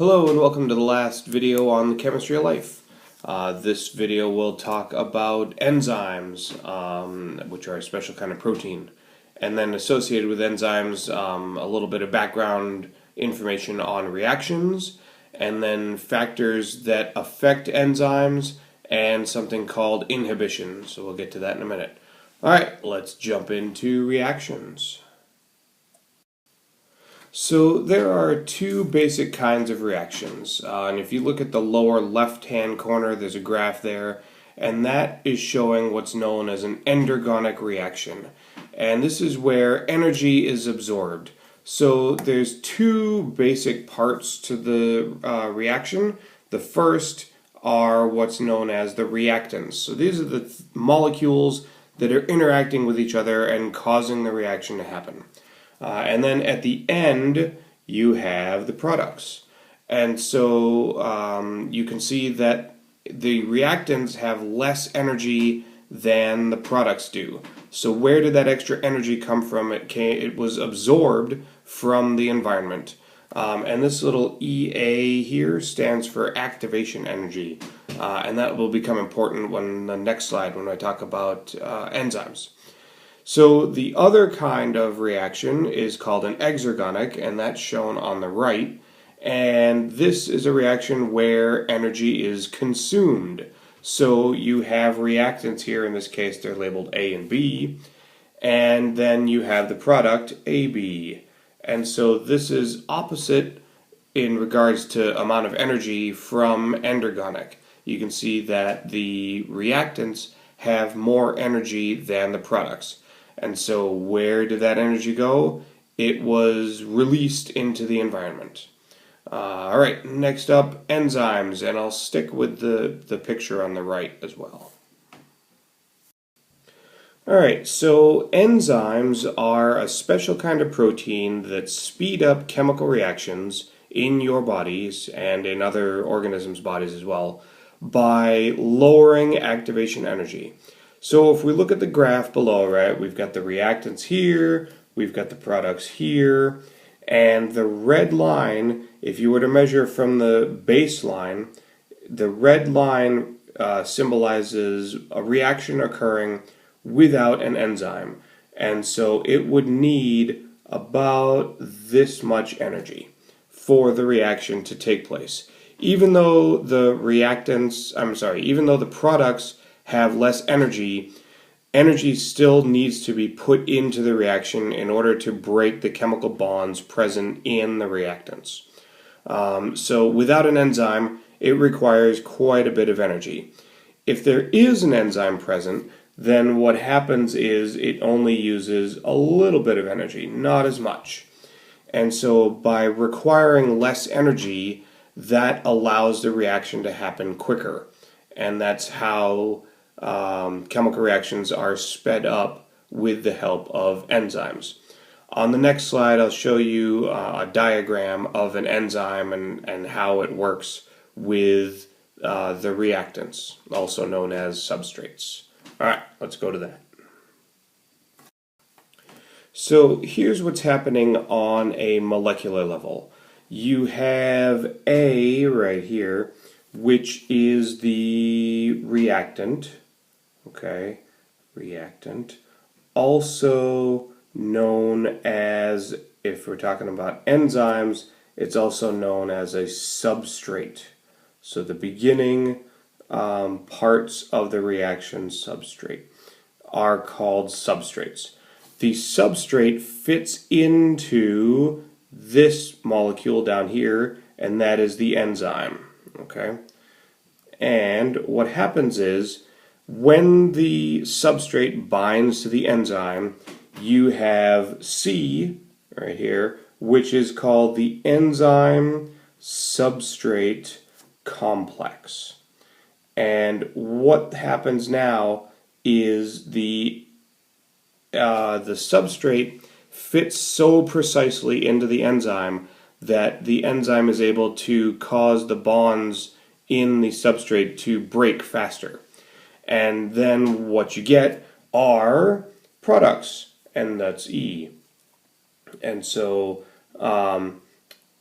Hello and welcome to the last video on the chemistry of life. This video will talk about enzymes, which are a special kind of protein. And then associated with enzymes, a little bit of background information on reactions, and then factors that affect enzymes, and something called inhibition. So we'll get to that in a minute. Alright, let's jump into reactions. So there are two basic kinds of reactions, and if you look at the lower left-hand corner, there's a graph there, and that is showing what's known as an endergonic reaction. And this is where energy is absorbed. So there's two basic parts to the reaction. The first are what's known as the reactants. So these are the molecules that are interacting with each other and causing the reaction to happen. And then at the end, you have the products. And so you can see that the reactants have less energy than the products do. So where did that extra energy come from? It was absorbed from the environment. And this little EA here stands for activation energy. And that will become important when the next slide when I talk about enzymes. So the other kind of reaction is called an exergonic, and that's shown on the right. And this is a reaction where energy is consumed. So you have reactants here, in this case they're labeled A and B, and then you have the product AB. And so this is opposite in regards to amount of energy from endergonic. You can see that the reactants have more energy than the products. And so where did that energy go? It was released into the environment. Alright, next up, enzymes, and I'll stick with the picture on the right as well. Alright, so enzymes are a special kind of protein that speed up chemical reactions in your bodies and in other organisms' bodies as well by lowering activation energy. So if we look at the graph below, right, we've got the reactants here, we've got the products here, and the red line, if you were to measure from the baseline, the red line symbolizes a reaction occurring without an enzyme. And so it would need about this much energy for the reaction to take place. Even though the even though the products have less energy, energy still needs to be put into the reaction in order to break the chemical bonds present in the reactants. So without an enzyme, it requires quite a bit of energy. If there is an enzyme present, then what happens is it only uses a little bit of energy, not as much. And so by requiring less energy, that allows the reaction to happen quicker. And that's how chemical reactions are sped up with the help of enzymes. On the next slide, I'll show you a diagram of an enzyme and how it works with the reactants, also known as substrates. Alright, let's go to that. So here's what's happening on a molecular level. You have A right here, which is the reactant. Okay, reactant, also known as, if we're talking about enzymes, it's also known as a substrate. So the beginning parts of the reaction substrate are called substrates. The substrate fits into this molecule down here, and that is the enzyme. Okay, and what happens is, when the substrate binds to the enzyme, you have C right here, which is called the enzyme substrate complex. And what happens now is the substrate fits so precisely into the enzyme that the enzyme is able to cause the bonds in the substrate to break faster. And then what you get are products, and that's E. And so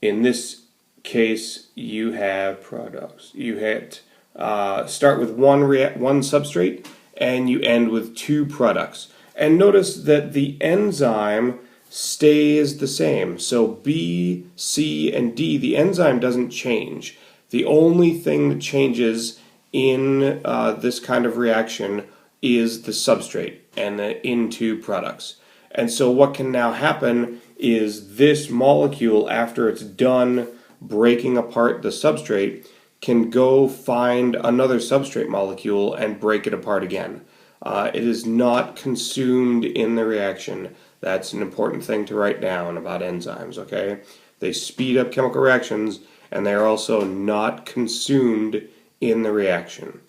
in this case you have products. You hit start with one substrate and you end with two products. And notice that the enzyme stays the same. So B, C, and D, the enzyme doesn't change. The only thing that changes in this kind of reaction is the substrate and the into products. And so what can now happen is this molecule, after it's done breaking apart the substrate, can go find another substrate molecule and break it apart again. It is not consumed in the reaction. That's an important thing to write down about enzymes, okay? They speed up chemical reactions, and they're also not consumed in the reaction.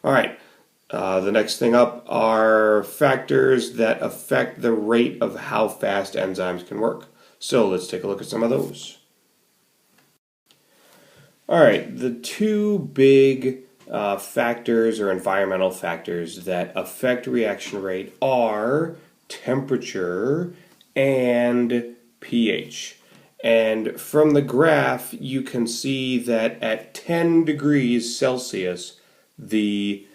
All right, the next thing up are factors that affect the rate of how fast enzymes can work. So let's take a look at some of those. All right, the two big factors or environmental factors that affect reaction rate are temperature and pH. And from the graph, you can see that at 10 degrees Celsius, the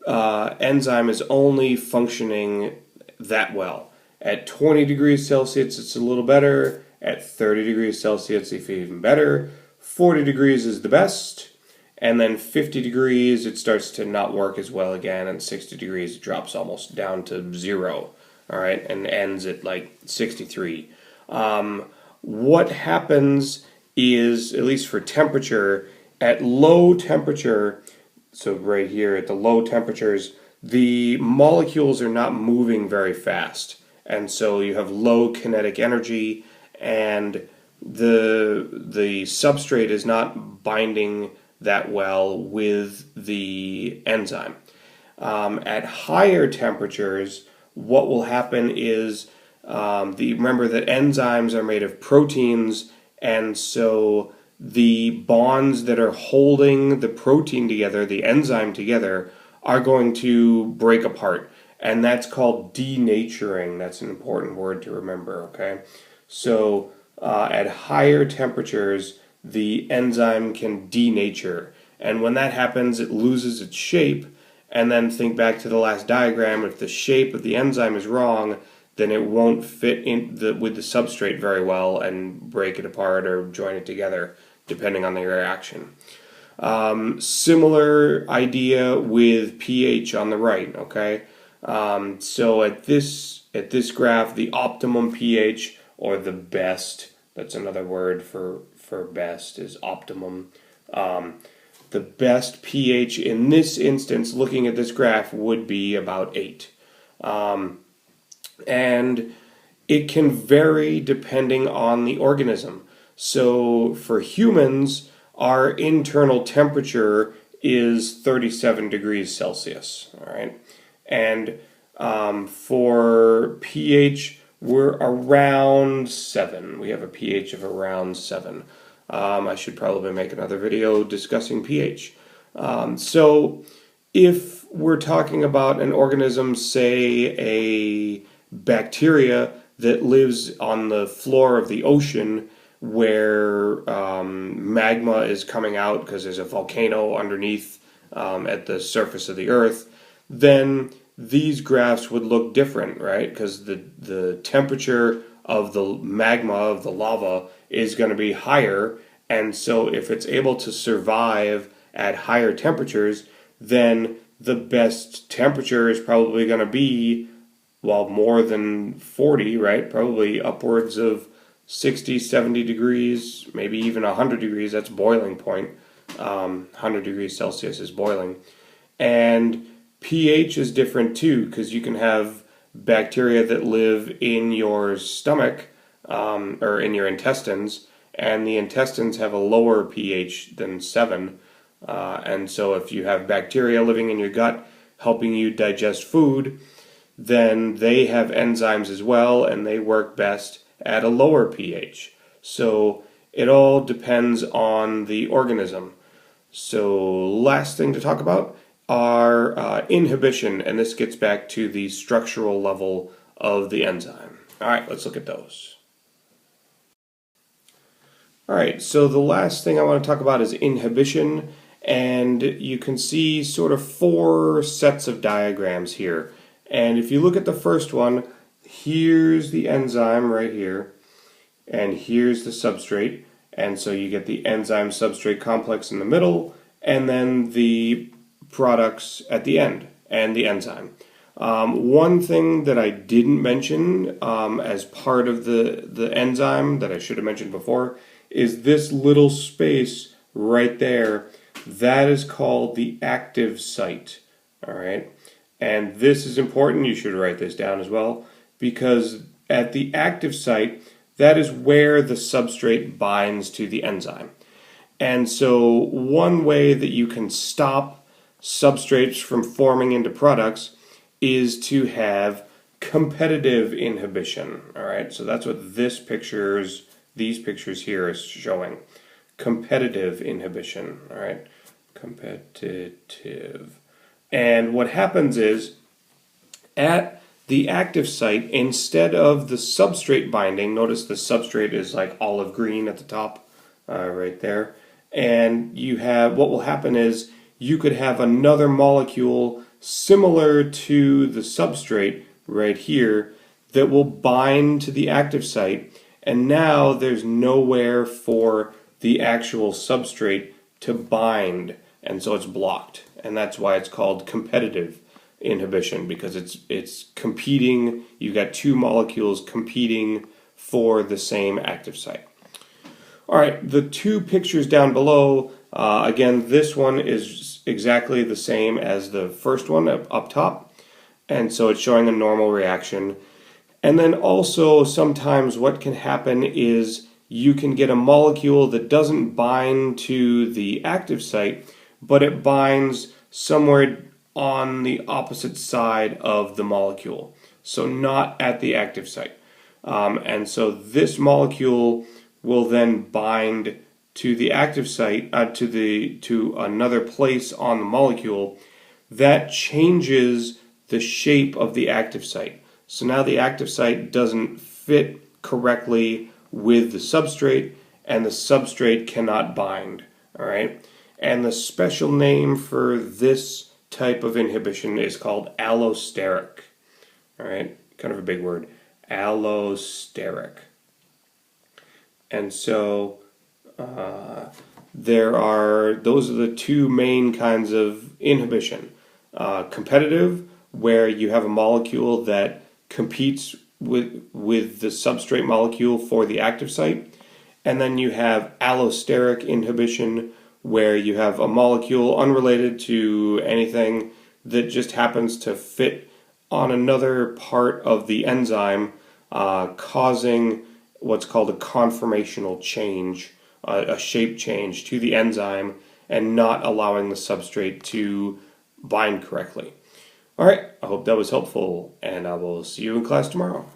enzyme is only functioning that well. At 20 degrees Celsius, it's a little better. At 30 degrees Celsius, it's even better. 40 degrees is the best. And then 50 degrees, it starts to not work as well again. And 60 degrees, it drops almost down to 0. All right, and ends at like 63. What happens is, at least for temperature, at low temperature, so right here at the low temperatures, the molecules are not moving very fast. And so you have low kinetic energy, and the substrate is not binding that well with the enzyme. At higher temperatures, what will happen is, remember that enzymes are made of proteins, and so the bonds that are holding the protein together, the enzyme together, are going to break apart. And that's called denaturing. That's an important word to remember, okay? So at higher temperatures, the enzyme can denature. And when that happens, it loses its shape. And then think back to the last diagram. If the shape of the enzyme is wrong, then it won't fit in with the substrate very well and break it apart or join it together, depending on the reaction. Similar idea with pH on the right, okay? So at this graph, the optimum pH, or the best, that's another word for best, is optimum. The best pH in this instance, looking at this graph, would be about 8. And it can vary depending on the organism. So for humans, our internal temperature is 37 degrees Celsius, all right? And for pH, we're around 7. We have a pH of around 7. I should probably make another video discussing pH. So if we're talking about an organism, say a bacteria that lives on the floor of the ocean where magma is coming out because there's a volcano underneath at the surface of the earth, then these graphs would look different, right? Because the temperature of the magma, of the lava, is going to be higher, and so if it's able to survive at higher temperatures, then the best temperature is probably going to be, well, more than 40, right? Probably upwards of 60, 70 degrees, maybe even 100 degrees. That's boiling point. 100 degrees Celsius is boiling. And pH is different too, because you can have bacteria that live in your stomach or in your intestines, and the intestines have a lower pH than 7. And so if you have bacteria living in your gut helping you digest food, then they have enzymes as well, and they work best at a lower pH. So it all depends on the organism. So last thing to talk about are inhibition, and this gets back to the structural level of the enzyme. All right, let's look at those. Alright, so the last thing I want to talk about is inhibition, and you can see sort of four sets of diagrams here. And if you look at the first one, here's the enzyme right here, and here's the substrate, and so you get the enzyme substrate complex in the middle, and then the products at the end, and the enzyme. One thing that I didn't mention as part of the enzyme that I should have mentioned before is this little space right there. That is called the active site. All right, and this is important. You should write this down as well, because at the active site, that is where the substrate binds to the enzyme. And so one way that you can stop substrates from forming into products is to have competitive inhibition. All right, so that's what these pictures here is showing. Competitive inhibition. All right, competitive. And what happens is, at the active site, instead of the substrate binding, notice the substrate is like olive green at the top, right there. And you have, what will happen is, you could have another molecule similar to the substrate right here that will bind to the active site, and now there's nowhere for the actual substrate to bind, and so it's blocked. And that's why it's called competitive inhibition, because it's competing. You've got two molecules competing for the same active site. All right, the two pictures down below, again, this one is exactly the same as the first one up top, and so it's showing a normal reaction. And then also sometimes what can happen is you can get a molecule that doesn't bind to the active site, but it binds somewhere on the opposite side of the molecule, so not at the active site. And so this molecule will then bind to the active site, to another place on the molecule. That changes the shape of the active site. So now the active site doesn't fit correctly with the substrate, and the substrate cannot bind. All right, and the special name for this type of inhibition is called allosteric. All right, kind of a big word, allosteric. And so those are the two main kinds of inhibition. Competitive, where you have a molecule that competes with the substrate molecule for the active site. And then you have allosteric inhibition, where you have a molecule unrelated to anything that just happens to fit on another part of the enzyme, causing what's called a conformational change, a shape change to the enzyme, and not allowing the substrate to bind correctly. All right, I hope that was helpful, and I will see you in class tomorrow.